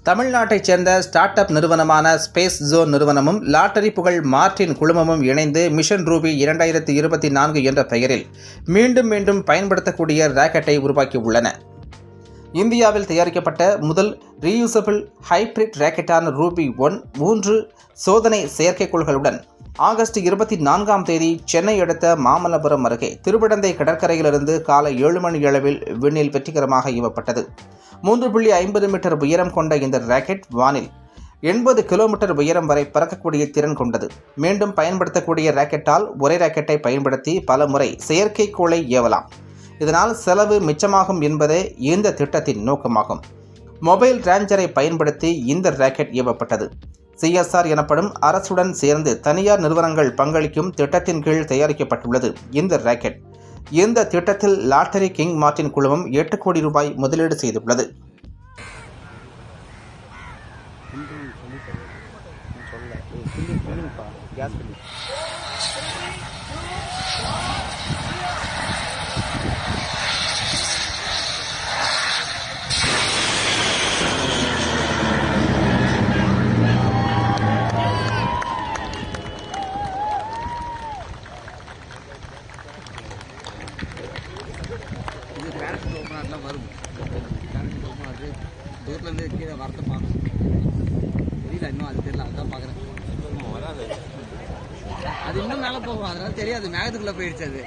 தமிழ்நாட்டைச் சேர்ந்த start up நிறுவனமான ஸ்பேஸ் ஜோன் நிறுவனமும் லாட்டரி புகழ் மார்டின் குழுமமும் இணைந்து மிஷன் ரூபி 2024 என்ற பெயரில் மீண்டும் மீண்டும் பயன்படுத்தக்கூடிய ராக்கெட்டை உருவாக்கியுள்ளன. இந்தியாவில் தயாரிக்கப்பட்ட முதல் ரீயூசபிள் ஹைபிரிட் ராக்கெட்டான ரூபி 1 3 சோதனை செயற்கைக்கோள்களுடன் ஆகஸ்ட் 24ஆம் தேதி சென்னை அடுத்த மாமல்லபுரம் அருகே திருவிடந்தை கடற்கரையிலிருந்து காலை 7 மணி அளவில் விண்ணில் வெற்றிகரமாக ஏவப்பட்டது. 3.50 மீட்டர் உயரம் கொண்ட இந்த ராக்கெட் வானில் 80 கிலோமீட்டர் உயரம் வரை பறக்கக்கூடிய திறன் கொண்டது. மீண்டும் பயன்படுத்தக்கூடிய ராக்கெட்டால் ஒரே ராக்கெட்டை பயன்படுத்தி பல முறை செயற்கைக்கோளை ஏவலாம். இதனால் செலவு மிச்சமாகும் என்பதே இந்த திட்டத்தின் நோக்கமாகும். மொபைல் ரேஞ்சரை பயன்படுத்தி இந்த ராக்கெட் ஏவப்பட்டது. CSR எனப்படும் அரசுடன் சேர்ந்து தனியார் நிறுவனங்கள் பங்களிக்கும் திட்டத்தின் கீழ் தயாரிக்கப்பட்டுள்ளது இந்த ராக்கெட். இந்த திட்டத்தில் லாட்டரி கிங் மார்டின் குழுமம் 8 கோடி ரூபாய் முதலீடு செய்துள்ளது. இது பேரண்ட் ஓப்பனாக வரும். பேரண்ட் ஓப்பன் ஆகுது. தூரத்துலேருந்து கீழே வரத்தை பார்க்கணும். தெரியல, இன்னும் அது தெரியல, அதுதான் பார்க்குறேன். அது இன்னும் மேலே போகும், அதனால தெரியாது, மேகத்துக்குள்ளே போயிடுச்சு அது.